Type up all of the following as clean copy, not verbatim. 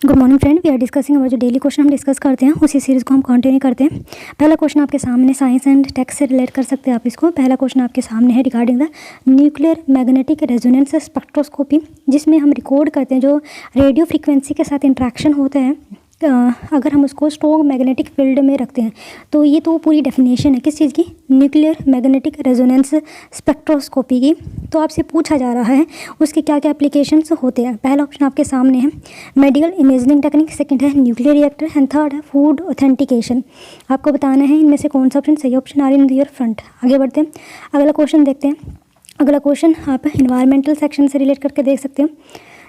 Good morning friend, we are discussing our जो daily question हम discuss करते हैं उसी सीरीज़ को हम कंटिन्यू करते हैं। पहला क्वेश्चन आपके सामने साइंस एंड टेक्स से रिलेट कर सकते हैं आप इसको। पहला क्वेश्चन आपके सामने है regarding the nuclear magnetic resonance spectroscopy, जिसमें हम रिकॉर्ड करते हैं जो रेडियो फ्रीक्वेंसी के साथ इंट्रैक्शन होता है अगर हम उसको स्ट्रॉन्ग मैग्नेटिक फील्ड में रखते हैं। तो ये तो पूरी डेफिनेशन है किस चीज़ की, न्यूक्लियर मैग्नेटिक रेजोनेंस स्पेक्ट्रोस्कोपी की। तो आपसे पूछा जा रहा है उसके क्या क्या एप्लीकेशंस होते हैं। पहला ऑप्शन आपके सामने है मेडिकल इमेजिंग टेक्निक, सेकंड है न्यूक्लियर रिएक्टर एंड थर्ड है फूड ऑथेंटिकेशन। आपको बताना है इनमें से कौन सा ऑप्शन सही option are in your front. आगे बढ़ते हैं, अगला क्वेश्चन देखते हैं। अगला क्वेश्चन आप इन्वायरमेंटल सेक्शन से रिलेट करके देख सकते हो।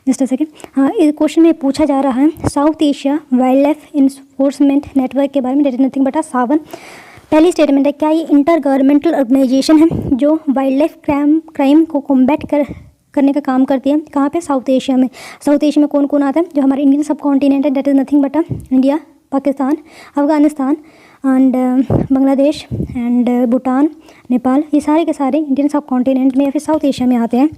जस्ट अ सेकेंड, हाँ, इस क्वेश्चन में पूछा जा रहा है south Asia wild life enforcement network के बारे में। डेट इज नथिंग बट सावन। पहली स्टेटमेंट है क्या ये इंटर गवर्नमेंटल ऑर्गेनाइजेशन है जो वाइल्ड लाइफ क्राइम को कॉम्बैट करने का काम करती है। कहाँ पे, साउथ एशिया में। साउथ एशिया में कौन कौन आता है, जो हमारे इंडियन सब कॉन्टिनेंट है। That is nothing but India, Pakistan, Afghanistan and Bangladesh and Bhutan, Nepal, ये सारे के सारे इंडियन सब कॉन्टिनेंट में या फिर साउथ एशिया में आते हैं।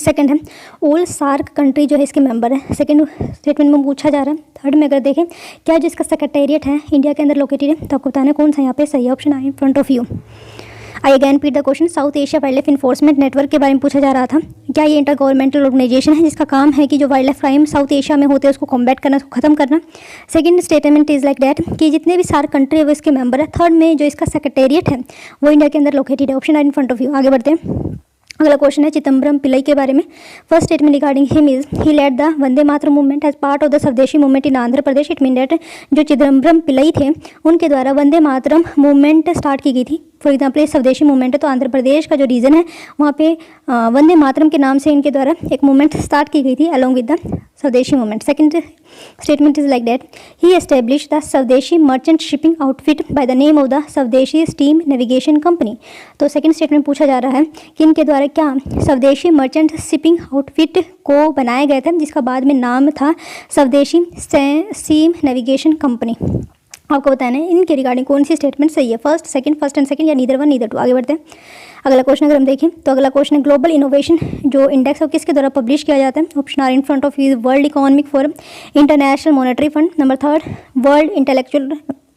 सेकंड है ऑल सार्क कंट्री जो है इसके मेंबर है। सेकंड स्टेटमेंट में पूछा जा रहा है। थर्ड में अगर देखें क्या जो इसका सेक्रेटेरिएट है इंडिया के अंदर लोकेटेड है, तो आपको बताना है कौन सा यहाँ पे सही ऑप्शन आए इन front of you. I again repeat the question, south Asia wild life enforcement network के बारे में पूछा जा रहा था। क्या ये इंटर गवर्नमेंटल ऑर्गेनाइजेशन है जिसका काम है कि जो wild life crime south Asia में होते हैं उसको कॉम्बैट करना, उसको खत्म करना। Second statement is like that कि जितने भी सार्क कंट्री है वो इसके मेंबर है। थर्ड में जो इसका सेक्रेटेरिएट है वो इंडिया के अंदर लोकेटेड है। Option are in front of you. आगे बढ़ते हैं, अगला क्वेश्चन है चिदम्बरम पिल्लई के बारे में। First statement regarding him is he led the Vande Mataram movement as part of the Swadeshi movement in Andhra Pradesh. It mean that जो चिदम्बरम पिल्लई थे उनके द्वारा वंदे मातरम मूवमेंट स्टार्ट की गई थी। फॉर एग्जाम्पल ये स्वदेशी मूवमेंट है तो आंध्र प्रदेश का जो रीजन है वहाँ पे वंदे मातरम के नाम से इनके द्वारा एक मूवमेंट स्टार्ट की गई थी along with the Swadeshi movement. Second statement is like that he establish the Swadeshi merchant shipping outfit by the name of the Swadeshi steam navigation company. तो सेकंड स्टेटमेंट पूछा जा रहा है कि इनके द्वारा क्या स्वदेशी मर्चेंट शिपिंग आउटफिट को बनाया गया था जिसका बाद में नाम था स्वदेशी स्टीम नेविगेशन कंपनी। आपको बताना है इनके रिगार्डिंग कौन सी स्टेटमेंट सही है, फर्स्ट एंड सेकंड या नीदर वन नीदर टू। आगे बढ़ते हैं, अगला क्वेश्चन अगर हम देखें तो अगला क्वेश्चन है ग्लोबल इनोवेशन जो इंडेक्स है किसके द्वारा पब्लिश किया जाता है। Option are in front of you, World Economic Forum, International Monetary Fund, number third World Intellectual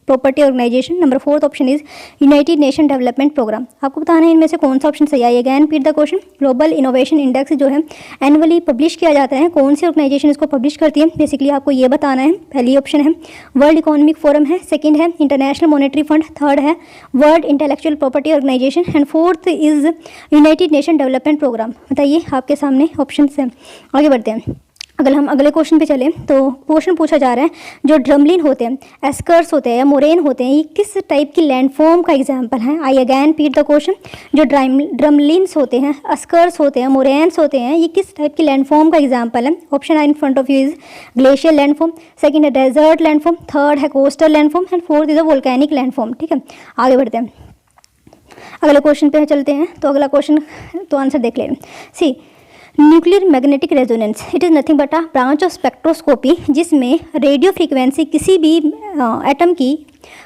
Property Organization, number fourth option is United Nation Development Programme. आपको बताना है इनमें से कौन सा ऑप्शन सही है। Again repeat the question, global innovation index जो है एनुअली पब्लिश किया जाता है, कौन सी ऑर्गेनाइजेशन इसको पब्लिश करती है, बेसिकली आपको ये बताना है। पहली ऑप्शन है वर्ल्ड इकोनॉमिक फोरम है, सेकंड है इंटरनेशनल मॉनेटरी फंड, थर्ड है World Intellectual Property Organization and fourth is United Nation Development Programme. बताइए आपके सामने ऑप्शन है। आगे बढ़ते हैं, अगर हम अगले क्वेश्चन पे चलें तो क्वेश्चन पूछा जा रहा है जो ड्रमलिन होते हैं, एस्कर्स होते हैं या मोरेन होते हैं, ये किस टाइप की लैंडफॉर्म का एग्जांपल है। आई अगैन रिपीट द क्वेश्चन, जो ड्रमलिन्स होते हैं, एस्कर्स होते हैं, मोरेन्स होते हैं, ये किस टाइप की लैंडफॉर्म का एग्जांपल है। Option are in front of you is glacier landform, second है डेजर्ट लैंडफॉर्म, थर्ड है coastal landform and fourth is a volcanic landform. ठीक है, आगे बढ़ते हैं, अगले क्वेश्चन पे चलते हैं। तो अगला क्वेश्चन तो आंसर देख लें। C nuclear magnetic resonance it is nothing but a branch of spectroscopy जिसमें रेडियो फ्रीक्वेंसी किसी भी एटम की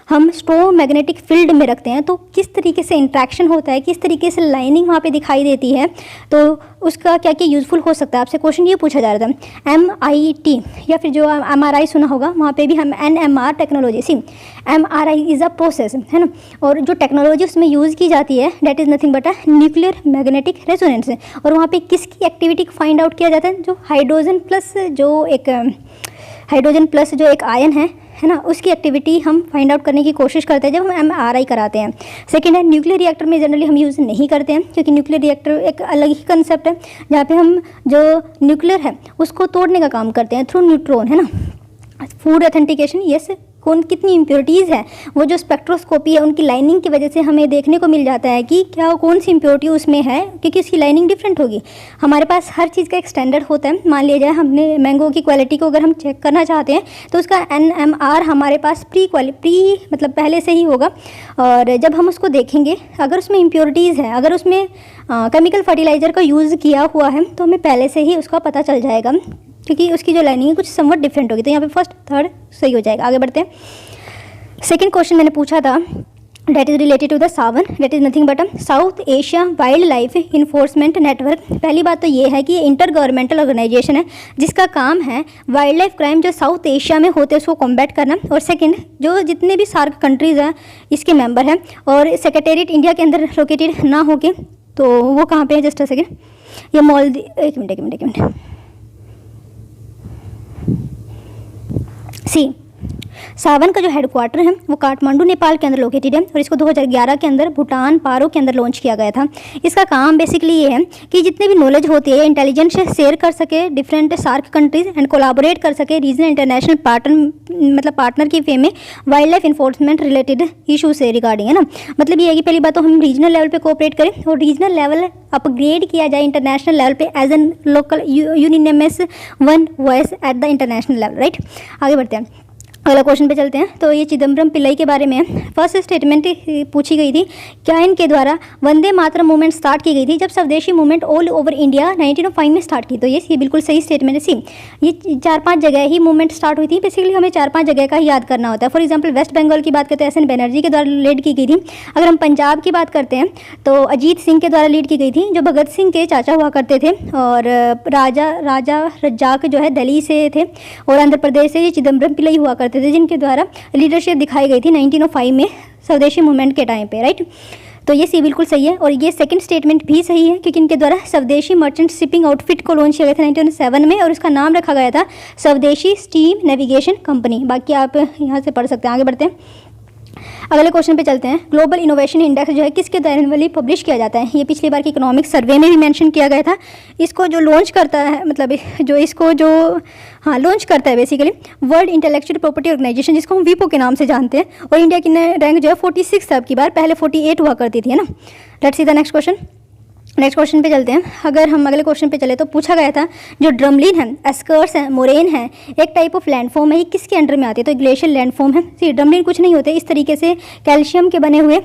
हम स्ट्रॉन्ग मैग्नेटिक फील्ड में रखते हैं तो किस तरीके से इंट्रैक्शन होता है, किस तरीके से लाइनिंग वहाँ पे दिखाई देती है, तो उसका क्या क्या यूज़फुल हो सकता है। आपसे क्वेश्चन ये पूछा जा रहा था। MIT या फिर जो MRI सुना होगा वहाँ पे भी हम NMR technology, see MRI is a process है ना, और जो टेक्नोलॉजी उसमें यूज़ की जाती है that is nothing but a nuclear magnetic resonance है। और वहाँ पे किसकी एक्टिविटी को फाइंड आउट किया जाता है, जो हाइड्रोजन प्लस जो एक आयन है ना, उसकी एक्टिविटी हम फाइंड आउट करने की कोशिश करते हैं जब हम MRI कराते हैं। सेकेंड है न्यूक्लियर रिएक्टर में जनरली हम यूज़ नहीं करते हैं क्योंकि न्यूक्लियर रिएक्टर एक अलग ही कंसेप्ट है जहाँ पे हम जो न्यूक्लियर है उसको तोड़ने का काम करते हैं थ्रू न्यूट्रॉन, है ना। फूड ऑथेंटिकेशन, यस, कौन कितनी इम्प्योरिटीज़ है वो जो स्पेक्ट्रोस्कोपी है उनकी लाइनिंग की वजह से हमें देखने को मिल जाता है कि क्या कौन सी इम्प्योरिटी उसमें है, क्योंकि उसकी लाइनिंग डिफरेंट होगी। हमारे पास हर चीज़ का एक स्टैंडर्ड होता है। मान लिया जाए हमने मैंगो की क्वालिटी को अगर हम चेक करना चाहते हैं तो उसका NMR हमारे पास प्री मतलब पहले से ही होगा, और जब हम उसको देखेंगे अगर उसमें इम्प्योरिटीज़ है, अगर उसमें केमिकल फर्टिलाइज़र का यूज़ किया हुआ है तो हमें पहले से ही उसका पता चल जाएगा क्योंकि उसकी जो लाइनिंग है कुछ समवट डिफरेंट होगी। तो यहाँ पे फर्स्ट थर्ड सही हो जाएगा। आगे बढ़ते हैं, सेकंड क्वेश्चन मैंने पूछा था that is related to the Sawan, that is nothing but a south Asia wild life enforcement network. पहली बात तो ये है कि ये इंटर गवर्नमेंटल ऑर्गेनाइजेशन है जिसका काम है वाइल्ड लाइफ क्राइम जो साउथ एशिया में होते हैं उसको कॉम्बैट करना। और सेकंड, जो जितने भी सार्क कंट्रीज़ हैं इसके मेंबर हैं और सेक्रेटेरिएट इंडिया के अंदर लोकेटेड ना होके तो वो कहाँ पे है, जस्ट अ सेकेंड, ये एक मिनट सी सावन का जो हेडक्वार्टर है वो काठमांडू नेपाल के अंदर लोकेटेड है और इसको 2011 के अंदर भूटान पारो के अंदर लॉन्च किया गया था। इसका काम बेसिकली ये है कि जितने भी नॉलेज होती है इंटेलिजेंस शेयर कर सके different SAARC countries and collaborate कर सके रीजनल इंटरनेशनल पार्टनर की वे में wildlife enforcement related issue से रिगार्डिंग, है ना। मतलब ये है कि पहली बात तो हम रीजनल लेवल पे कोऑपरेट करें और रीजनल लेवल अपग्रेड किया जाए इंटरनेशनल लेवल पे as an local unanimous one voice at the international level, right. आगे बढ़ते हैं, अगला क्वेश्चन पे चलते हैं। तो ये चिदम्बरम पिल्लई के बारे में है। फर्स्ट स्टेटमेंट पूछी गई थी, क्या इनके द्वारा वंदे मातरम मूवमेंट स्टार्ट की गई थी जब स्वदेशी मूवमेंट ऑल ओवर इंडिया 1905 में स्टार्ट की। तो ये बिल्कुल सही स्टेटमेंट है। सी ये 4-5 जगह ही मूवमेंट स्टार्ट हुई थी। बेसिकली हमें 4-5 जगह का ही याद करना होता है। फॉर एग्जाम्पल वेस्ट बंगाल की बात करते हैं SN बनर्जी के द्वारा लीड की गई थी। अगर हम पंजाब की बात करते हैं तो अजीत सिंह के द्वारा लीड की गई थी जो भगत सिंह के चाचा हुआ करते थे। और राजा रज्जाक जो है दिल्ली से थे और आंध्र प्रदेश से ये चिदम्बरम पिल्लई हुआ करते थे जिनके द्वारा लीडरशिप दिखाई गई थी 1905 में स्वदेशी मूवमेंट के टाइम पे, राइट। तो ये सी बिल्कुल सही है। और ये सेकंड स्टेटमेंट भी सही है क्योंकि इनके द्वारा स्वदेशी मर्चेंट शिपिंग आउटफिट को लॉन्च किया गया था 1907 में और इसका नाम रखा गया था स्वदेशी स्टीम नेविगेशन कंपनी। बाकी आप यहाँ से पढ़ सकते हैं। आगे बढ़ते हैं, अगले क्वेश्चन पे चलते हैं। ग्लोबल इनोवेशन इंडेक्स जो है किसके द्वारा एनुअली पब्लिश किया जाता है। ये पिछली बार की इकोनॉमिक सर्वे में भी मेंशन किया गया था। इसको जो लॉन्च करता है मतलब लॉन्च करता है basically World Intellectual Property Organization जिसको हम वीपो के नाम से जानते हैं। और इंडिया की रैंक जो है 46 है अब की बार, पहले 48 हुआ करती थी, है ना। Let's see the next question. Next question पे चलते हैं। अगर हम अगले क्वेश्चन पे चले तो पूछा गया था जो ड्रमलिन है, एस्कर्स है, मोरेन है, एक टाइप ऑफ लैंडफॉर्म है, ये किसके अंडर में आती है। तो ग्लेशियल लैंडफॉर्म है। सी ड्रमलिन कुछ नहीं होते, इस तरीके से कैल्शियम के बने हुए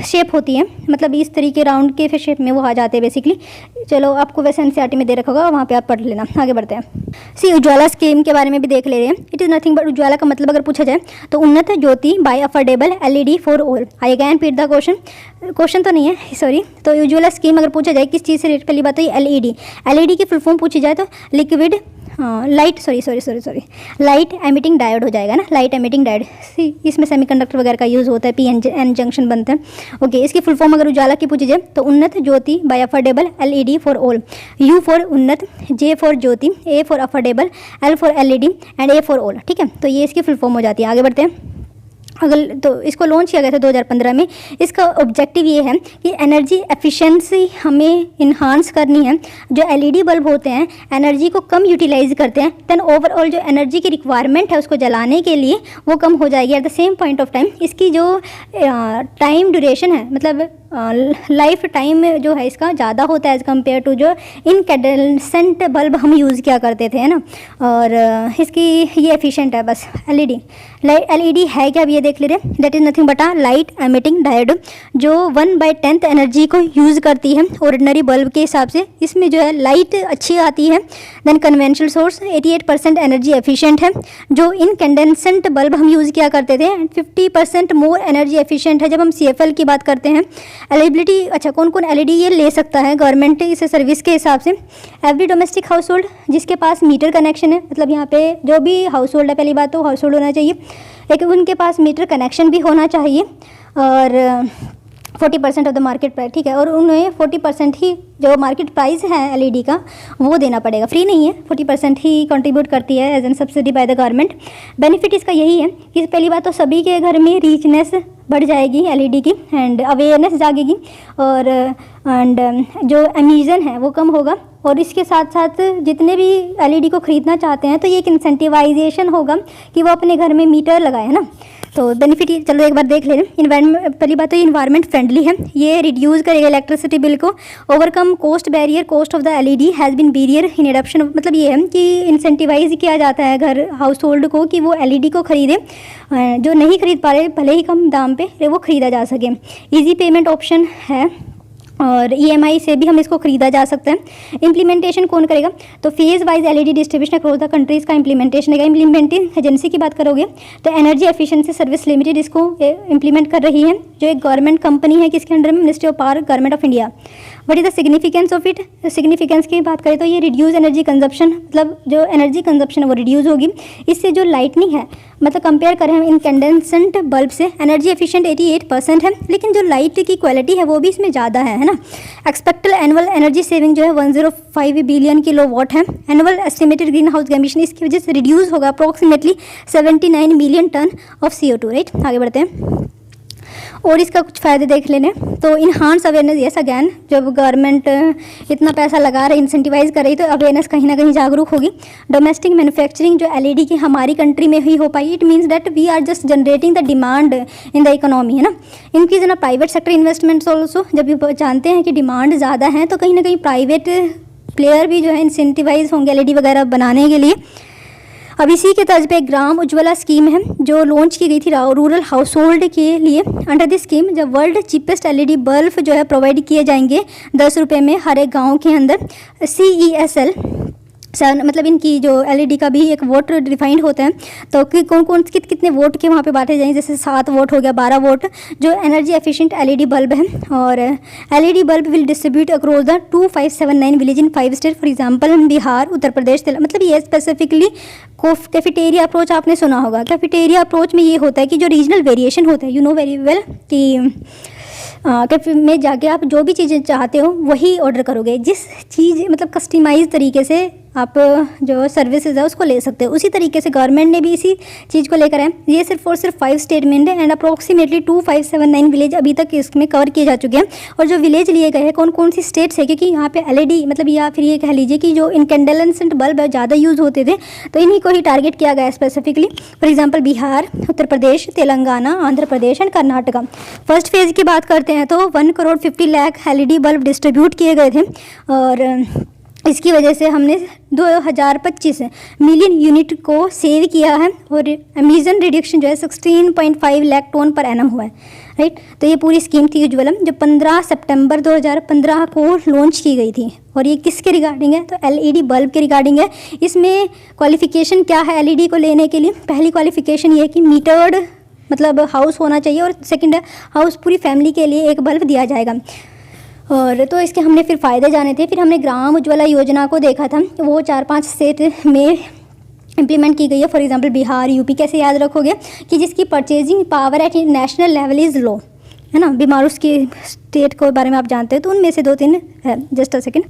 शेप होती है, मतलब इस तरीके राउंड के शेप में वो आ जाते हैं बेसिकली। चलो आपको वैसे NCERT में दे रखा होगा, वहाँ पे आप पढ़ लेना। आगे बढ़ते हैं। सी उज्ज्वला स्कीम के बारे में भी देख ले रहे हैं। It is nothing but Ujjwala का मतलब अगर पूछा जाए तो Unnat Jyoti by affordable LED for all. I again repeat the question तो नहीं है, सॉरी। तो उज्ज्वला स्कीम अगर पूछा जाए किस चीज़ से रिलेटेड, पहली बात तो ये LED की फुल फॉर्म पूछी जाए तो लिक्विड लाइट एमिटिंग डायोड हो जाएगा ना, लाइट एमिटिंग डायोड। इसमें सेमीकंडक्टर वगैरह का यूज़ होता है, PN जंक्शन बनते हैं। ओके, इसकी फुल फॉर्म अगर उजाला की पूछी जाए तो Unnat Jyoti by affordable LED for all. U for Unnat, J for Jyoti, A for affordable, L for LED and A for all. ठीक है, तो ये इसकी फुल फॉर्म हो जाती है। आगे बढ़ते हैं। अगर तो इसको लॉन्च किया गया था 2015 में। इसका ऑब्जेक्टिव ये है कि एनर्जी एफिशिएंसी हमें इन्हांस करनी है। जो LED बल्ब होते हैं एनर्जी को कम यूटिलाइज करते हैं, देन ओवरऑल जो एनर्जी की रिक्वायरमेंट है उसको जलाने के लिए वो कम हो जाएगी at the same point of time. इसकी जो टाइम ड्यूरेशन है, मतलब लाइफ टाइम जो है इसका ज़्यादा होता है एज़ कम्पेयर टू जो इनकैंडेसेंट बल्ब हम यूज़ किया करते थे, है ना। और इसकी ये एफिशिएंट है बस। LED है क्या, अब ये देख ले रहे हैं। That is nothing but a light emitting diode जो 1/10 एनर्जी को यूज़ करती है ऑर्डिनरी बल्ब के हिसाब से। इसमें जो है लाइट अच्छी आती है। Then conventional source 88% energy efficient है। जो इनकैंडेसेंट बल्ब हम यूज़ किया करते थे 50% मोर एनर्जी एफिशिएंट है जब हम CFL की बात करते हैं। एलिजिबिलिटी, अच्छा कौन कौन LED ये ले सकता है गवर्नमेंट इसे सर्विस के हिसाब से। एवरी डोमेस्टिक हाउस होल्ड जिसके पास मीटर कनेक्शन है, मतलब यहाँ पे जो भी हाउस होल्ड है, पहली बात तो हाउस होल्ड होना चाहिए, लेकिन उनके पास मीटर कनेक्शन भी होना चाहिए। और 40% ऑफ द मार्केट प्राइस, ठीक है। और उन्हें 40% ही जो मार्केट प्राइस है LED का वो देना पड़ेगा, फ्री नहीं है, 40% ही कंट्रीब्यूट करती है as an subsidy by the government. Benefit इसका यही है कि पहली बात तो सभी के घर में रीचनेस बढ़ जाएगी LED की एंड अवेयरनेस जागेगी। और जो एमिशन है वो कम होगा। और इसके साथ साथ जितने भी LED को ख़रीदना चाहते हैं तो ये एक इंसेंटिवाइजेशन होगा कि वो अपने घर में मीटर लगाए, है ना। तो बेनिफिट चलो एक बार देख ले। इन्वायरमेंट, पहली बात तो ये इन्वायरमेंट फ्रेंडली है, ये रिड्यूस करेगा इलेक्ट्रिसिटी बिल को। Overcome cost barrier, cost of the LED has been barrier in adoption, मतलब ये है कि इंसेंटिवाइज किया जाता है घर हाउस होल्ड को कि वो LED को ख़रीदे। जो नहीं खरीद पा रहे भले ही कम दाम पे वो ख़रीदा जा सके। ईजी पेमेंट ऑप्शन है और EMI से भी हम इसको ख़रीदा जा सकता है। इम्प्लीमेंटेशन कौन करेगा? तो phase wise LED distribution across the countries का इम्प्लीमेंटेशन है। इम्प्लीमेंटिंग एजेंसी की बात करोगे तो एनर्जी एफिशिएंसी सर्विस लिमिटेड इसको इम्प्लीमेंट कर रही है, जो एक गवर्नमेंट कंपनी है। किसके अंडर में? Ministry of power, government of India. What is the significance of it? Significance की बात करें तो ये रिड्यूस एनर्जी कंजप्शन, मतलब जो एनर्जी कंजप्शन है वो रिड्यूस होगी। इससे जो लाइटनिंग है, मतलब कंपेयर करें हम इनकैंडेसेंट बल्ब से, एनर्जी एफिशिएंट 88% है, लेकिन जो लाइट की क्वालिटी है वो भी इसमें ज़्यादा है ना। एक्सपेक्टेड एनुअल एनर्जी सेविंग जो है 105 बिलियन किलोवाट है। Annual estimated greenhouse emission इसकी वजह से रिड्यूस होगा approximately 79 million ton of CO2। Right, आगे बढ़ते हैं और इसका कुछ फ़ायदे देख लेने। तो इन्हांस अवेयरनेस, यस अगैन, जब गवर्नमेंट इतना पैसा लगा रही, इंसेंटिवाइज कर रही, तो अवेयरनेस कहीं ना कहीं जागरूक होगी। डोमेस्टिक मैन्युफैक्चरिंग जो LED की हमारी कंट्री में ही हो पाई, it means that we are just generating the demand in the economy, है ना। Increase in private sector investments also, जब ये जानते हैं कि डिमांड ज़्यादा है तो कहीं ना कहीं प्राइवेट प्लेयर भी जो है इंसेंटिवाइज होंगे LED वगैरह बनाने के लिए। अब इसी के तर्ज पे एक ग्राम उज्ज्वला स्कीम है जो लॉन्च की गई थी रूरल हाउस होल्ड के लिए। अंडर दिस स्कीम जब वर्ल्ड चीपेस्ट LED बल्ब जो है प्रोवाइड किए जाएंगे 10 रुपये में हर एक गाँव के अंदर। CESL मतलब इनकी जो LED का भी एक वोट डिफाइंड होता है, तो कि कौन कौन कितने वोट के वहाँ पे बांटे जाएंगे, जैसे 7 वोट हो गया, 12 वोट जो एनर्जी एफिशिएंट LED बल्ब है। और LED bulb will distribute across the 2579 village in 5 state, for example Bihar, Uttar Pradesh, मतलब ये स्पेसिफिकली कैफेटेरिया अप्रोच आपने सुना होगा। कैफेटेरिया अप्रोच में ये होता है कि जो रीजनल वेरिएशन होता है, यू नो वेरी वेल, कि कैफे में जाके आप जो भी चीज़ें चाहते हो वही ऑर्डर करोगे। जिस चीज़ मतलब कस्टमाइज तरीके से आप जो सर्विसेज है उसको ले सकते हो। उसी तरीके से गवर्नमेंट ने भी इसी चीज़ को लेकर है। ये सिर्फ और सिर्फ 5 स्टेट में है एंड अप्रॉक्सीमेटली 2579 विलेज अभी तक इसमें कवर किए जा चुके हैं। और जो विलेज लिए गए हैं कौन कौन सी स्टेट्स है, क्योंकि यहाँ पे LED मतलब या फिर ये कह लीजिए कि जो इनकैंडेसेंट बल्ब ज़्यादा यूज़ होते थे तो इन्हीं को ही टारगेट किया गया specifically. For example Bihar, Uttar Pradesh, Telangana, Andhra Pradesh and Karnataka. First phase की बात करते हैं तो 1,50,00,000 LED बल्ब डिस्ट्रीब्यूट किए गए थे और इसकी वजह से हमने 2025 मिलियन यूनिट को सेव किया है और एमिशन रिडक्शन जो है 16.5 लाख टन पर एनम हुआ है। राइट, तो ये पूरी स्कीम थी उज्ज्वलम जो 15 सितंबर 2015 को लॉन्च की गई थी। और ये किसके रिगार्डिंग है? तो LED बल्ब के रिगार्डिंग है। इसमें क्वालिफिकेशन क्या है LED को लेने के लिए? पहली क्वालिफिकेशन ये है कि मीटर्ड मतलब हाउस होना चाहिए और सेकंड है हाउस पूरी फैमिली के लिए एक बल्ब दिया जाएगा। और तो इसके हमने फिर फ़ायदे जाने थे। फिर हमने ग्राम उज्ज्वला योजना को देखा था, वो 4-5 स्टेट में इम्प्लीमेंट की गई है। For example Bihar, UP. कैसे याद रखोगे कि जिसकी purchasing power at national level is low, है ना। बीमार उसके स्टेट के बारे में आप जानते हो तो उनमें से 2-3 है। Just a second.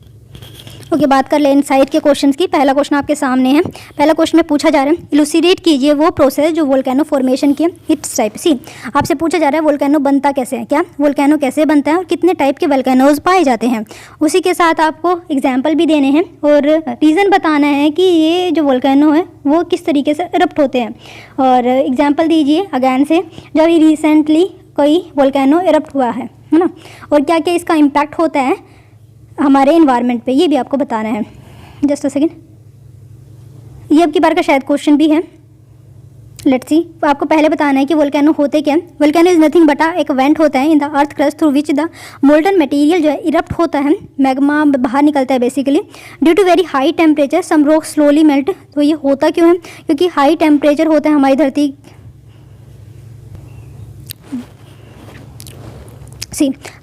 ओके, बात कर लें इनसाइट के क्वेश्चंस की। पहला क्वेश्चन आपके सामने है। पहला क्वेश्चन में पूछा जा रहा है इलुसिडेट कीजिए वो प्रोसेस जो वोल्केनो फॉर्मेशन की इट्स टाइप। सी आपसे पूछा जा रहा है वोल्केनो बनता कैसे है, क्या वोल्केनो कैसे बनता है और कितने टाइप के वोल्केनोज पाए जाते हैं। उसी के साथ आपको एग्जाम्पल भी देने हैं और रीज़न बताना है कि ये जो वोल्केनो है वो किस तरीके से इरप्ट होते हैं। और एग्जाम्पल दीजिए अगैन से, जब रिसेंटली कोई वोल्केनो इरप्ट हुआ है ना, और क्या क्या इसका इम्पैक्ट होता है हमारे इन्वायरमेंट पे, ये भी आपको बताना है। Just a second. ये अब की बार का शायद क्वेश्चन भी है। Let's see. आपको पहले बताना है कि वोल्केनो होते क्या। वोल्केनो इज नथिंग बटा एक वेंट होता है in the earth crust through which the molten material जो है इरप्ट होता है, मैग्मा बाहर निकलता है basically. Due to very high temperature some rock slowly melt. तो ये होता क्यों है? क्योंकि हाई टेम्परेचर होता है हमारी धरती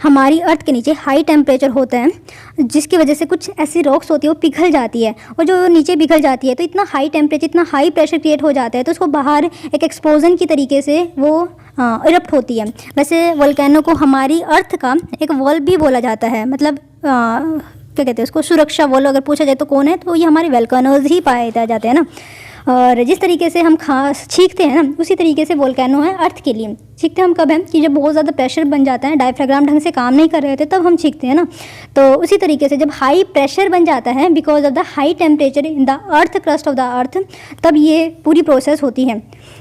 हमारी अर्थ के नीचे हाई टेम्परेचर होता है, जिसकी वजह से कुछ ऐसी रॉक्स होती है वो पिघल जाती है और जो नीचे पिघल जाती है तो इतना हाई टेम्परेचर, इतना हाई प्रेशर क्रिएट हो जाता है तो उसको बाहर एक एक्सप्लोजन की तरीके से वो इरप्ट होती है। वैसे वोल्केनो को हमारी अर्थ का एक वॉल भी बोला जाता है, मतलब क्या कहते हैं उसको, सुरक्षा वॉल अगर पूछा जाए तो कौन है, तो ये हमारे वोल्केनोज ही पाए जाते हैं ना। और जिस तरीके से हम छींकते हैं ना उसी तरीके से वोल्केनो है अर्थ के लिए। छींकते हम कब हैं कि जब बहुत ज़्यादा प्रेशर बन जाता है, डायफ्राग्राम ढंग से काम नहीं कर रहे थे तब हम छींकते हैं ना। तो उसी तरीके से जब हाई प्रेशर बन जाता है because of the high temperature in the earth crust of the earth, तब ये पूरी प्रोसेस होती है।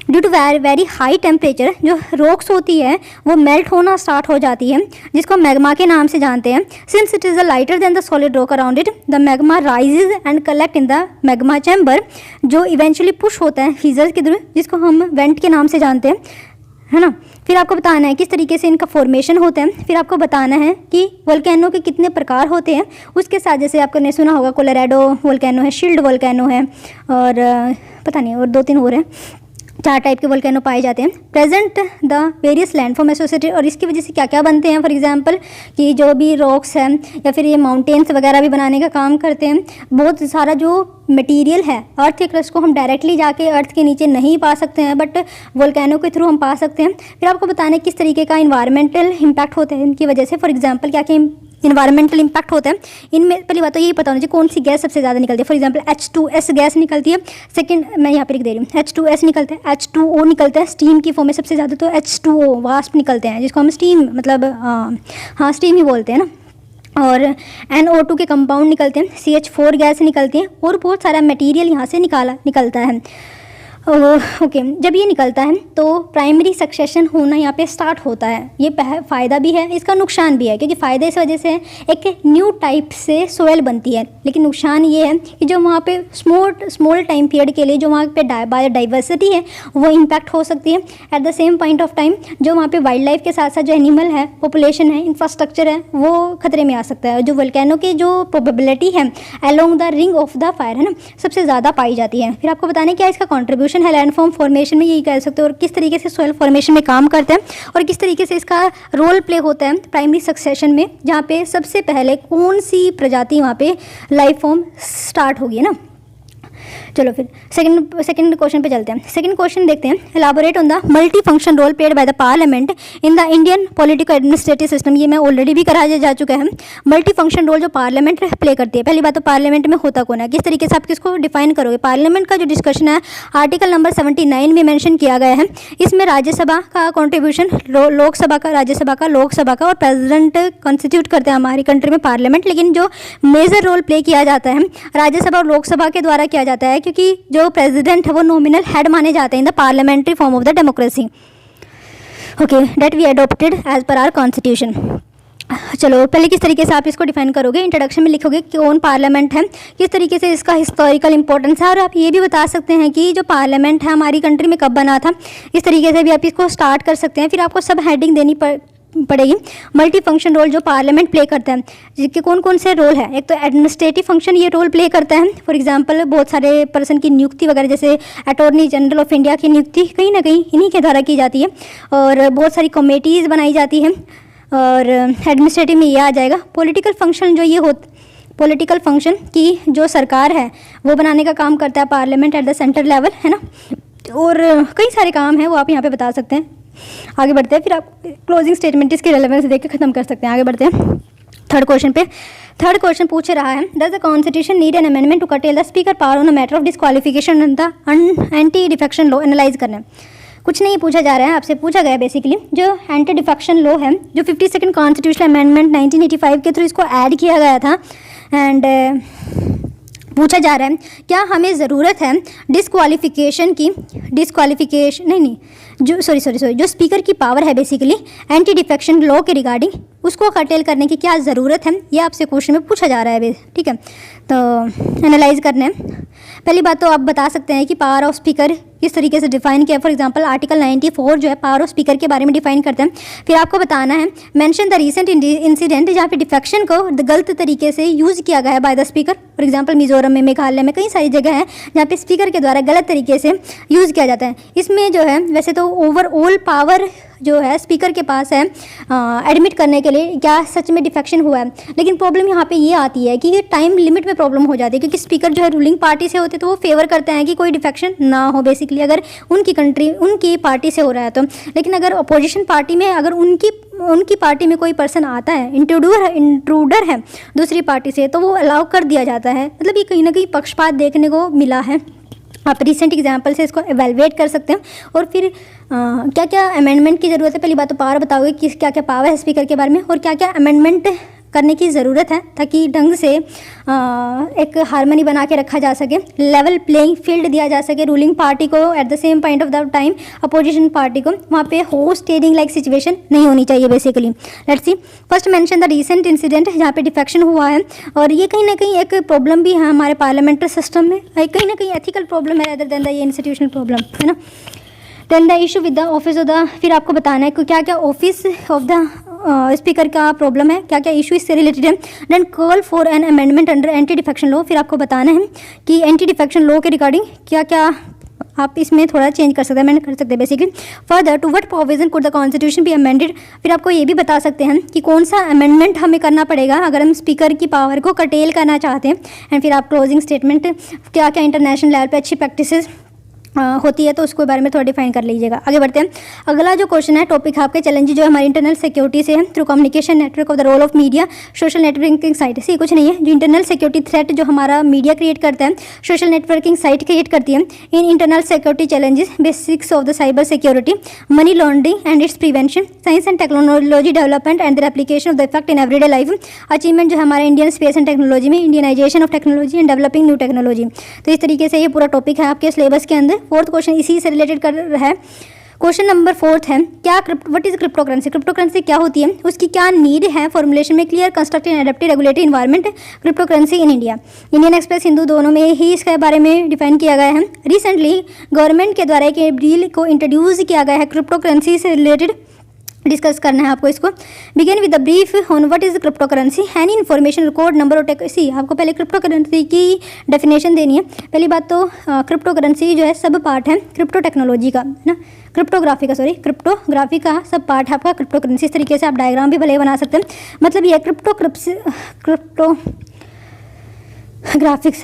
Due to very high temperature जो रॉक्स होती है वो मेल्ट होना स्टार्ट हो जाती है, जिसको मैग्मा के नाम से जानते हैं। Since it is a lighter than the solid rock around it, the magma rises and collect in the magma chamber, जो इवेंचुअली पुश होता है फीजर्स के थ्रू, जिसको हम वेंट के नाम से जानते हैं। है ना। फिर आपको बताना है किस तरीके से इनका फॉर्मेशन होता है। फिर आपको बताना है कि वोल्केनो के कितने प्रकार होते हैं। उसके साथ जैसे आपने सुना होगा कोलोराडो वोल्केनो है, शील्ड वोल्केनो है, और पता नहीं और 2-3 और हैं, 4 टाइप के वोल्केनो पाए जाते हैं। Present the various landform associated, और इसकी वजह से क्या क्या बनते हैं, फॉर एग्जांपल कि जो भी रॉक्स हैं या फिर ये माउंटेन्स वगैरह भी बनाने का काम करते हैं। बहुत सारा जो मटेरियल है अर्थ के क्रस्ट को हम डायरेक्टली जाके अर्थ के नीचे नहीं पा सकते हैं, बट वोल्केनो के थ्रू हम पा सकते हैं। फिर आपको बताना है किस तरीके का इन्वायरमेंटल इम्पैक्ट होता है इनकी वजह से। फॉर एग्जाम्पल क्या क्या इन्वायरमेंटल इम्पैक्ट होता है इनमें। पहली बात तो यही पता होना चाहिए कौन सी गैस सबसे ज़्यादा निकलती है। फॉर एग्जांपल H2S गैस निकलती है। सेकंड मैं यहाँ पर लिख दे रही हूँ, H2S निकलता है, H2O निकलता है स्टीम की फॉर्म में सबसे ज़्यादा, तो H2O वास्प निकलते हैं जिसको हम स्टीम मतलब हाँ स्टीम ही बोलते हैं ना। और NO2 के कंपाउंड निकलते हैं, CH4 गैस निकलती है, और बहुत सारा मटेरियल यहाँ से निकलता है। ओके जब ये निकलता है तो प्राइमरी सक्सेशन होना यहाँ पे स्टार्ट होता है। ये फ़ायदा भी है, इसका नुकसान भी है, क्योंकि फ़ायदे इस वजह से एक न्यू टाइप से सोयल बनती है, लेकिन नुकसान ये है कि जो वहाँ पे स्मॉल टाइम पीरियड के लिए जो वहाँ पे बायोडाइवर्सिटी है वो इम्पैक्ट हो सकती है। At the same point of time जो वहाँ पे वाइल्ड लाइफ के साथ साथ जो एनिमल है, पॉपुलेशन है, इंफ्रास्ट्रक्चर है, वो खतरे में आ सकता है। जो वोल्केनो की जो प्रोबेबिलिटी है along the ring of the fire है ना, सबसे ज़्यादा पाई जाती है। फिर आपको बताने क्या इसका कॉन्ट्रीब्यूशन है लैंडफॉर्म फॉर्मेशन में, यही कह सकते हो, और किस तरीके से सोयल फॉर्मेशन में काम करते हैं और किस तरीके से इसका रोल प्ले होता है प्राइमरी सक्सेशन में, जहाँ पे सबसे पहले कौन सी प्रजाति वहाँ पे लाइफ फॉर्म स्टार्ट होगी ना। चलो फिर सेकंड क्वेश्चन पे चलते हैं। सेकंड क्वेश्चन देखते हैं, elaborate on the multi function role played by the parliament in the Indian political administrative system. ये मैं ऑलरेडी भी कराया जा चुका है। मल्टी फंक्शन रोल जो पार्लियामेंट प्ले करती है, पहली बात तो पार्लियामेंट में होता कौन है, किस तरीके से आप किसको डिफाइन करोगे। पार्लियामेंट का जो डिस्कशन है आर्टिकल नंबर 79 में मेंशन किया गया है। इसमें राज्यसभा का कॉन्ट्रीब्यूशन, लोकसभा का, राज्यसभा का, लोकसभा का, और प्रेसिडेंट कॉन्स्टिट्यूट करते हैं हमारी कंट्री में पार्लियामेंट, लेकिन जो मेजर रोल प्ले किया जाता है राज्यसभा और लोकसभा के द्वारा किया जाता है, क्योंकि जो प्रेसिडेंट है वो नॉमिनल हेड माने जाते हैं in the parliamentary form of the democracy, okay, that we adopted as per our constitution. चलो पहले किस तरीके से आप इसको डिफाइन करोगे, इंट्रोडक्शन में लिखोगे कि कौन पार्लियामेंट है, किस तरीके से इसका हिस्टोरिकल इंपॉर्टेंस है, और आप ये भी बता सकते हैं कि जो पार्लियामेंट है हमारी कंट्री में कब बना था। इस तरीके से भी आप इसको स्टार्ट कर सकते हैं। फिर आपको सब हेडिंग देनी पड़ेगी। मल्टी फंक्शन रोल जो पार्लियामेंट प्ले करता है, जिसके कौन कौन से रोल है। एक तो एडमिनिस्ट्रेटिव फंक्शन ये रोल प्ले करता है, फॉर एग्जांपल बहुत सारे पर्सन की नियुक्ति वगैरह, जैसे अटॉर्नी जनरल ऑफ इंडिया की नियुक्ति कहीं ना कहीं इन्हीं के द्वारा की जाती है, और बहुत सारी कमेटीज़ बनाई जाती हैं, और एडमिनिस्ट्रेटिव में ये आ जाएगा। पॉलिटिकल फंक्शन जो ये पॉलिटिकल फंक्शन की जो सरकार है वो बनाने का काम करता है parliament at the centre level, है ना, और कई सारे काम हैं वो आप यहाँ पे बता सकते हैं। आगे बढ़ते हैं, फिर आप क्लोजिंग स्टेटमेंट इसकी रेलेवेंस देख के खत्म कर सकते हैं। आगे बढ़ते हैं थर्ड क्वेश्चन पे। थर्ड क्वेश्चन पूछ रहा है, does the constitution need an amendment to curtail the speaker power on a matter of disqualification and the anti defection law. Analyse करना है, कुछ नहीं पूछा जा रहा है, आपसे पूछा गया बेसिकली जो एंटी डिफेक्शन लॉ है, जो 52nd कॉन्स्टिट्यूशनल अमेंडमेंट 1985 के थ्रू इसको ऐड किया गया था, एंड पूछा जा रहा है क्या हमें ज़रूरत है डिस्क्वालिफिकेशन जो स्पीकर की पावर है बेसिकली एंटी डिफेक्शन लॉ के रिगार्डिंग, उसको कर्टेल करने की क्या ज़रूरत है, ये आपसे क्वेश्चन में पूछा जा रहा है। ठीक है, तो एनालाइज करना है। पहली बात तो आप बता सकते हैं कि पावर ऑफ स्पीकर किस तरीके से डिफाइन किया। फॉर एग्जांपल आर्टिकल 94 जो है पावर ऑफ स्पीकर के बारे में डिफाइन करते हैं। फिर आपको बताना है मेंशन द रीसेंट इंसिडेंट जहाँ पे डिफेक्शन को गलत तरीके से यूज़ किया गया है by the speaker. For example Mizoram में, मेघालय में, कई सारी जगह है जहाँ पे स्पीकर के द्वारा गलत तरीके से यूज़ किया जाता है। इसमें जो है वैसे तो ओवरऑल पावर जो है स्पीकर के पास है एडमिट करने के लिए क्या सच में डिफेक्शन हुआ है, लेकिन प्रॉब्लम यहाँ पे ये आती है कि टाइम लिमिट में प्रॉब्लम हो जाती है, क्योंकि स्पीकर जो है रूलिंग पार्टी से होते तो वो फेवर करते हैं कि कोई डिफेक्शन ना हो बेसिकली, अगर उनकी पार्टी से हो रहा है तो। लेकिन अगर अपोजिशन पार्टी में अगर उनकी पार्टी में कोई पर्सन आता है, इंट्रूडर है दूसरी पार्टी से, तो वो अलाउ कर दिया जाता है। मतलब ये कहीं ना कहीं पक्षपात देखने को मिला है। आप रिसेंट एग्जाम्पल से इसको एवेलुएट कर सकते हैं। और फिर क्या क्या अमेंडमेंट की ज़रूरत है, पहली बात तो पावर बताओगे कि क्या क्या पावर है स्पीकर के बारे में, और क्या क्या अमेंडमेंट करने की ज़रूरत है ताकि ढंग से एक हार्मनी बना के रखा जा सके, लेवल प्लेइंग फील्ड दिया जा सके रूलिंग पार्टी को, at the same point of the time opposition party को वहाँ पे होस्ट टेडिंग लाइक सिचुएशन नहीं होनी चाहिए basically. Let's see, first mention the recent incident जहाँ पे डिफेक्शन हुआ है, और ये कहीं ना कहीं एक प्रॉब्लम भी है हमारे पार्लियामेंट्री सिस्टम में, कहीं ना कहीं एथिकल प्रॉब्लम है अदर देन द ये इंस्टीट्यूशनल प्रॉब्लम, है ना। Then the issue with the office of the, फिर आपको बताना है कि क्या क्या ऑफिस ऑफ द स्पीकर का प्रॉब्लम है, क्या क्या इशू इससे रिलेटेड है। Then call for an amendment under anti defection law, फिर आपको बताना है कि एंटी डिफेक्शन लॉ के रिगार्डिंग क्या क्या आप इसमें थोड़ा चेंज कर सकते हैं, अमेंड कर सकते हैं basically. Further to what provision could the constitution be amended, फिर आपको ये भी बता सकते हैं कि कौन सा अमेंडमेंट हमें करना पड़ेगा अगर हम स्पीकर की पावर को कर्टेल करना चाहते हैं। एंड फिर आप क्लोजिंग स्टेटमेंट क्या क्या इंटरनेशनल लेवल पे अच्छी प्रैक्टिसेस होती है तो उसके बारे में थोड़ा डिफाइन कर लीजिएगा। आगे बढ़ते हैं। अगला जो क्वेश्चन है टॉपिक आपके चैलेंज जो हमारी इंटरनल सिक्योरिटी से है through communication network of the role of media social networking site से, कुछ नहीं है, जो इंटरनल सिक्योरिटी थ्रेट जो हमारा मीडिया क्रिएट करता है, सोशल नेटवर्किंग साइट क्रिएट करती है। In internal security challenges, basics of the cyber security, money laundering and it's prevention, science and technology development and their application of the effect in everyday life, achievement जो हमारे Indian space and technology में, Indianisation of technology and developing new technology. तो इस तरीके से ये पूरा topic है आपके सिलेबस के अंदर। फोर्थ क्वेश्चन इसी से रिलेटेड कर रहा है। क्वेश्चन नंबर 4 है क्या what is crypto currency, crypto currency क्या होती है, उसकी क्या नीड है फॉर्मुलेशन में, clear constructed and adapted regulatory environment crypto currency in India. Indian express Hindu दोनों में ही इसके बारे में डिफाइन किया गया है। रिसेंटली गवर्नमेंट के द्वारा एक बिल को इंट्रोड्यूस किया गया है क्रिप्टो करेंसी से रिलेटेड डिस्कस करना है आपको इसको। Begin with the brief on what is crypto currency, any information record number of see, आपको पहले क्रिप्टो करेंसी की डेफिनेशन देनी है। पहली बात तो क्रिप्टो करेंसी जो है सब पार्ट है क्रिप्टो टेक्नोलॉजी का, है ना, क्रिप्टोग्राफी का सब पार्ट है आपका क्रिप्टो करेंसी। इस तरीके से आप डायग्राम भी भले बना सकते हैं। मतलब ये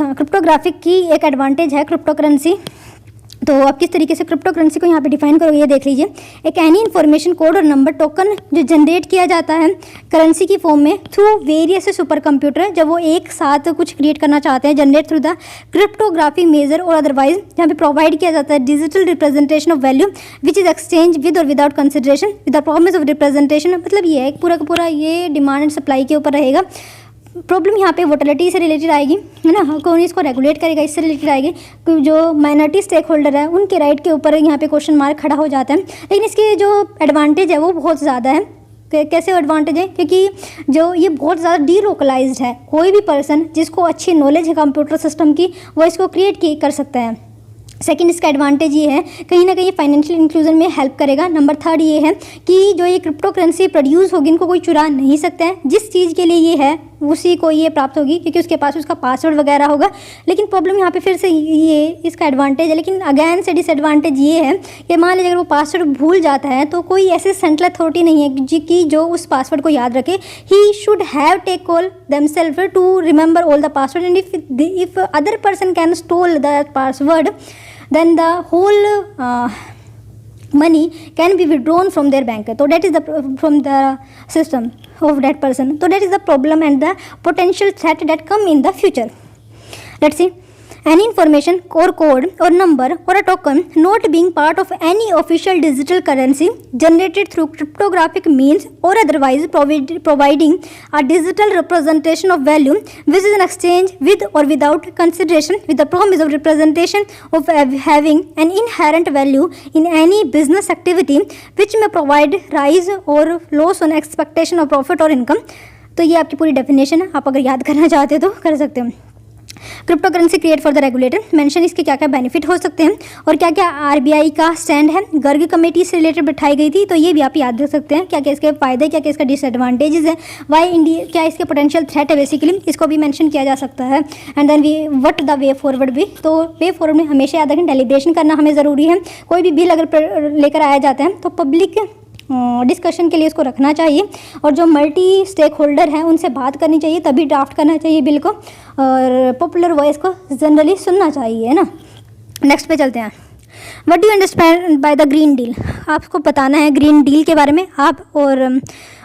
क्रिप्टोग्राफिक की एक एडवांटेज है क्रिप्टो करेंसी। तो आप किस तरीके से क्रिप्टो करेंसी को यहाँ पे डिफाइन करोगे ये देख लीजिए। एक एनी इन्फॉर्मेशन कोड और नंबर टोकन जो जनरेट किया जाता है करेंसी की फॉर्म में थ्रू वेरियस सुपर कंप्यूटर, जब वो एक साथ कुछ क्रिएट करना चाहते हैं, generate through the cryptographic measure और अदरवाइज, जहाँ पे प्रोवाइड किया जाता है digital representation of value which is exchange with और without consideration with the promise of representation. मतलब ये है पूरा का पूरा ये डिमांड एंड सप्लाई के ऊपर रहेगा। प्रॉब्लम यहाँ पे वोटिलिटी से रिलेटेड आएगी, है ना, कौन इसको रेगुलेट करेगा इससे रिलेटेड आएगी। जो माइनॉरिटी स्टेक होल्डर है उनके राइट के ऊपर यहाँ पे क्वेश्चन मार्क खड़ा हो जाता है। लेकिन इसके जो एडवांटेज है वो बहुत ज़्यादा है। कैसे एडवांटेज है, क्योंकि जो ये बहुत ज़्यादा डीलोकलाइज्ड है, कोई भी पर्सन जिसको अच्छी नॉलेज है कंप्यूटर सिस्टम की वो इसको क्रिएट कर सकता है। सेकंड इसका एडवांटेज ये है कहीं ना कहीं फाइनेंशियल इंक्लूजन में हेल्प करेगा। नंबर 3 ये है कि जो ये क्रिप्टो करेंसी प्रोड्यूस होगी इनको कोई चुरा नहीं सकता है, जिस चीज़ के लिए ये है उसी को ये प्राप्त होगी क्योंकि उसके पास उसका पासवर्ड वगैरह होगा। लेकिन प्रॉब्लम यहाँ पे फिर से ये इसका एडवांटेज है, लेकिन अगेन से डिसएडवांटेज ये है कि मान लीजिए अगर वो पासवर्ड भूल जाता है तो कोई ऐसे सेंट्रल अथॉरिटी नहीं है कि जो उस पासवर्ड को याद रखे। He should have take all themselves to remember all the password and if other person can stole the password then the whole money can be withdrawn from their bank. So that is from the system of that person. So that is the problem and the potential threat that come in the future. Let's see. Any information or code or number or a token not being part of any official digital currency generated through cryptographic means or otherwise providing a digital representation of value which is an exchange with or without consideration with the promise of representation of having an inherent value in any business activity which may provide rise or loss on expectation of profit or income. तो ये आपकी पूरी definition है, आप अगर याद करना चाहते हो तो कर सकते हो। Crypto currency create for the regulator, mention इसके क्या क्या बेनिफिट हो सकते हैं और क्या क्या आरबीआई का स्टैंड है, गर्ग कमेटी से रिलेटेड बिठाई गई थी, तो ये भी आप याद रख सकते हैं। क्या क्या इसके फायदे, क्या क्या इसका डिसएडवांटेजेस है, वाई इंडिया, क्या इसके पोटेंशियल थ्रेट है, बेसिकली इसको भी मेंशन किया जा सकता है। And then we what the way forward भी, तो वे फॉरवर्ड में हमेशा याद रखें डेलिब्रेशन करना हमें ज़रूरी है। कोई भी बिल अगर लेकर आया जाता है तो पब्लिक डिस्कशन के लिए इसको रखना चाहिए और जो मल्टी स्टेक होल्डर हैं उनसे बात करनी चाहिए, तभी ड्राफ्ट करना चाहिए बिल को और पॉपुलर वॉइस को जनरली सुनना चाहिए, है ना। नेक्स्ट पे चलते हैं। What do you understand by the green deal, आपको बताना है ग्रीन डील के बारे में आप। और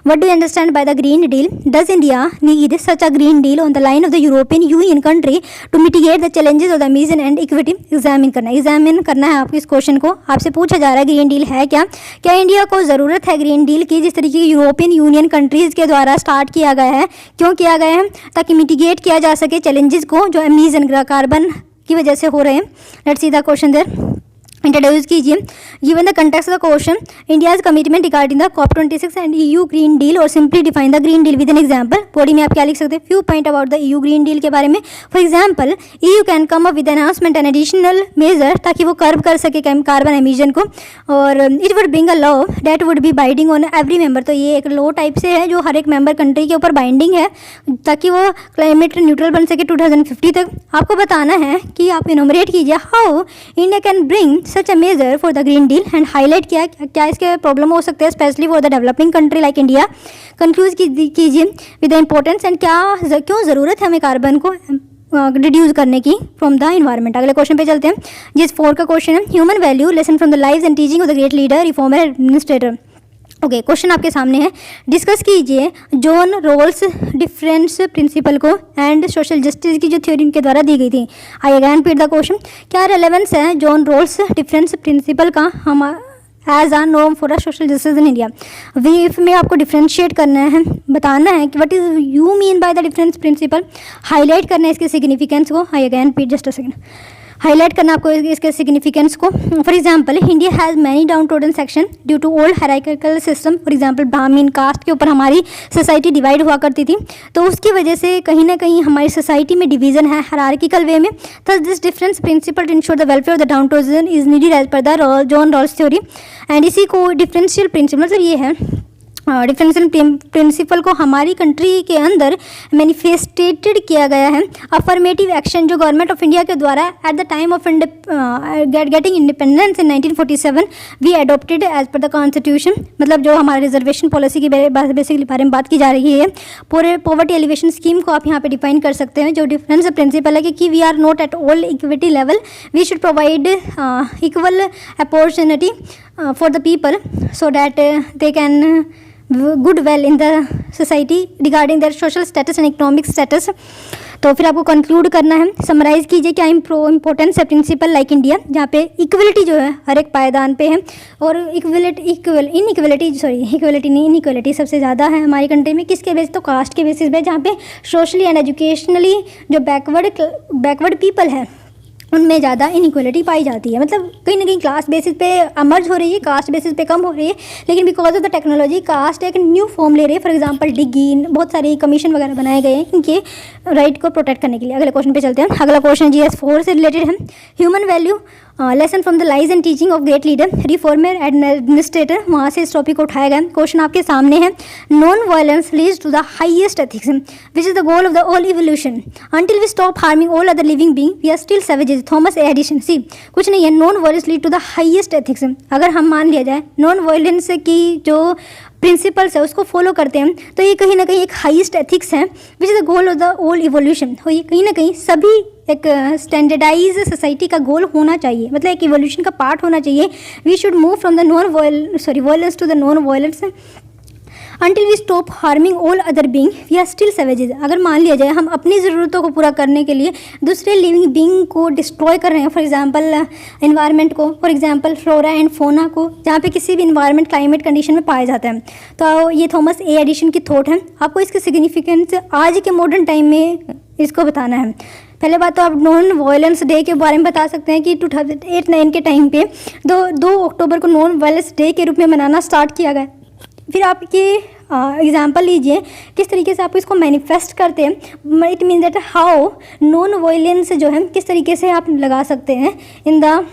what do you understand by the green deal, does India need such a green deal on the line of the European Union country to mitigate the challenges of the emission and equity. Examine करना है आपको इस question को, आपसे पूछा जा रहा है ग्रीन डील है क्या इंडिया को ज़रूरत है ग्रीन डील की, जिस तरीके की यूरोपियन यूनियन कंट्रीज़ के द्वारा स्टार्ट किया गया है, क्यों किया गया है, ताकि मिटिगेट किया जा सके चैलेंजेस को जो एमिशन कार्बन की वजह से हो रहे हैं। Let's see the question there. Introduce कीजिए। Given the context of the question, India's commitment regarding the COP26 and EU green deal, और simply define the green deal with an example. Body में आप क्या लिख सकते हैं, few point about the EU green deal के बारे में। For example, EU can come up with announcement and additional measure, ताकि वो कर्व कर सके कार्बन एमिशन को, और it would bring a law that would be binding on every member. तो ये एक लॉ टाइप से है जो हर एक मेंबर कंट्री के ऊपर बाइंडिंग है, ताकि वो क्लाइमेट न्यूट्रल बन सके 2050 तक। आपको बताना है कि आप इनोमरेट कीजिए how India can bring such a major for the green deal, and highlight किया क्या इसके प्रॉब्लम हो सकते हैं specially for the developing country like India. Conclude कीजिए विद द इंपॉर्टेंस एंड क्यों ज़रूरत है हमें कार्बन को रिड्यूस करने की फ्रॉम द इन्वायरमेंट। अगले क्वेश्चन पे चलते हैं। जिस 4 का क्वेश्चन है, human value lesson from the lives and teaching of the great leader reformer administrator. Okay, question आपके सामने है। डिस्कस कीजिए जॉन रॉल्स डिफरेंस प्रिंसिपल को एंड सोशल जस्टिस की जो थ्योरी इनके द्वारा दी गई थी। आई अगेन रिपीट द क्वेश्चन, क्या रेलेवेंस है जॉन रॉल्स डिफरेंस प्रिंसिपल का हम as uh norm for a social justice in India. वीफ में आपको डिफ्रेंशिएट करना है, बताना है कि what is you mean by the difference principle, highlight करना है इसके सिग्निफिकेंस को। I again repeat just a second, highlight करना आपको इसके सिग्निफिकेंस को। For example, India has many down trodden section due to old hierarchical system. For example, Brahmin caste के ऊपर हमारी सोसाइटी डिवाइड हुआ करती थी, तो उसकी वजह से कहीं ना कहीं हमारी सोसाइटी में डिवीजन है हायरार्किकल वे में। Thus this difference principle to ensure the welfare of the down trodden is needed as per the John Rawls theory. And इसी को डिफरेंशियल प्रिंसिपल मतलब ये है, डिफरेंशियल प्रिंसिपल को हमारी कंट्री के अंदर मैनिफेस्टेटेड किया गया है। अफर्मेटिव एक्शन जो गवर्नमेंट ऑफ इंडिया के द्वारा at the time of getting independence in 1947 we adopted as per the constitution. मतलब जो हमारे रिजर्वेशन पॉलिसी की बेसिकली बारे में बात की जा रही है, पूरे पॉवर्टी एलिवेशन स्कीम को आप यहाँ पे डिफाइन कर सकते हैं। जो डिफरेंस प्रिंसिपल है कि we are not at all equity level, we should provide equal opportunity for the people so that they can good well in the society regarding their social status and economic status. तो फिर आपको conclude करना है, summarise कीजिए क्या importance है principal like India, जहाँ पे इक्वलिटी जो है हर एक पायदान पे है, और इनइक्वलिटी सबसे ज़्यादा है हमारी कंट्री में। किसके बेसिस, तो कास्ट के बेसिस पे, जहाँ पे सोशली एंड एजुकेशनली जो बैकवर्ड पीपल है उनमें ज़्यादा इनइक्वलिटी पाई जाती है। मतलब कहीं ना कहीं क्लास बेसिस पे अमर्ज हो रही है, कास्ट बेसिस पे कम हो रही है, लेकिन because of the technology caste एक न्यू फॉर्म ले रही है। फॉर एग्जांपल, डिग्गी, बहुत सारी कमीशन वगैरह बनाए गए हैं इनके राइट को प्रोटेक्ट करने के लिए। अगले क्वेश्चन पे चलते हैं। अगला क्वेश्चन GS4 से रिलेटेड है। Human value lesson from the lies and teaching of great leader reformer administrator, वहाँ से इस टॉपिक को उठाया गया। क्वेश्चन आपके सामने है। Non violence leads to the highest ethics which is the goal of the all evolution until we stop harming all other living being we are still savages. Thomas Edison. C कुछ नहीं है, non violence lead to the highest ethics. अगर हम मान लिया जाए non violence की जो प्रिंसिपल्स है उसको फॉलो करते हैं, तो ये कहीं ना कहीं एक हाईएस्ट एथिक्स है which is the goal of the all evolution. तो ये कहीं ना कहीं सभी एक स्टैंडर्डाइज सोसाइटी का गोल होना चाहिए, मतलब एक इवोल्यूशन का पार्ट होना चाहिए। We should move from the violence to the non violence until we stop harming all other being we are still savages. अगर मान लिया जाए हम अपनी ज़रूरतों को पूरा करने के लिए दूसरे लिविंग बीइंग को डिस्ट्रॉय कर रहे हैं, फॉर एग्जांपल एनवायरनमेंट को, for example flora and fauna को, जहाँ पे किसी भी इन्वायरमेंट क्लाइमेट कंडीशन में पाया जाता है। तो ये थॉमस ए एडिशन की थॉट है। आपको इसके सिग्निफिकेंस आज के मॉडर्न टाइम में इसको बताना है। पहले बात तो आप नॉन वायलेंस डे के बारे में बता सकते हैं कि 2008-9 के टाइम पे 2 अक्टूबर को नॉन वायलेंस डे के रूप में मनाना स्टार्ट किया गया। फिर आप ये एग्जाम्पल लीजिए किस तरीके से आप इसको मैनिफेस्ट करते हैं। It mean that how non violence जो है किस तरीके से आप लगा सकते हैं in the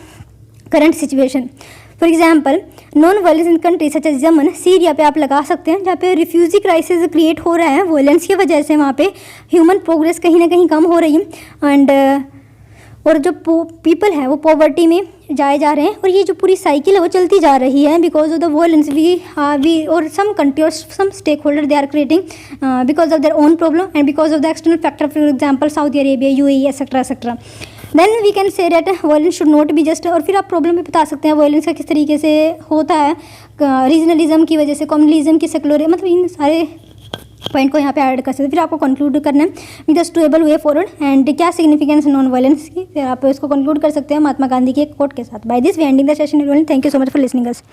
current situation. For example, non violence in country such as Yemen, Syria पे आप लगा सकते हैं, जहाँ पे रिफ्यूजी क्राइसिस क्रिएट हो रहा है वायलेंस की वजह से। वहाँ पे ह्यूमन प्रोग्रेस कहीं ना कहीं कम हो रही है एंड और जो पीपल है वो पॉवर्टी में जाए जा रहे हैं, और ये जो पूरी साइकिल है वो चलती जा रही है because of the violence we और सम कंट्री और some stake holder they are creating because of their own problem and because of the external factor, for example Saudi Arabia, UAE etcetera etcetera. Then we can say that violence should not be just. और फिर आप problem भी बता सकते हैं violence का किस तरीके से होता है, रीजनलिज्म की वजह से, कम्युनलिज्म की, सेकुलर, मतलब इन सारे पॉइंट को यहाँ पे ऐड कर सकते हैं। फिर आपको कंक्लूड करना है with the stable way forward and क्या सिग्निफिकेंस नॉन वायलेंस की, फिर आप इसको कंक्लूड कर सकते हैं महात्मा गांधी के एक कोट के साथ। By this we ending the session. Thank you so much for listening us.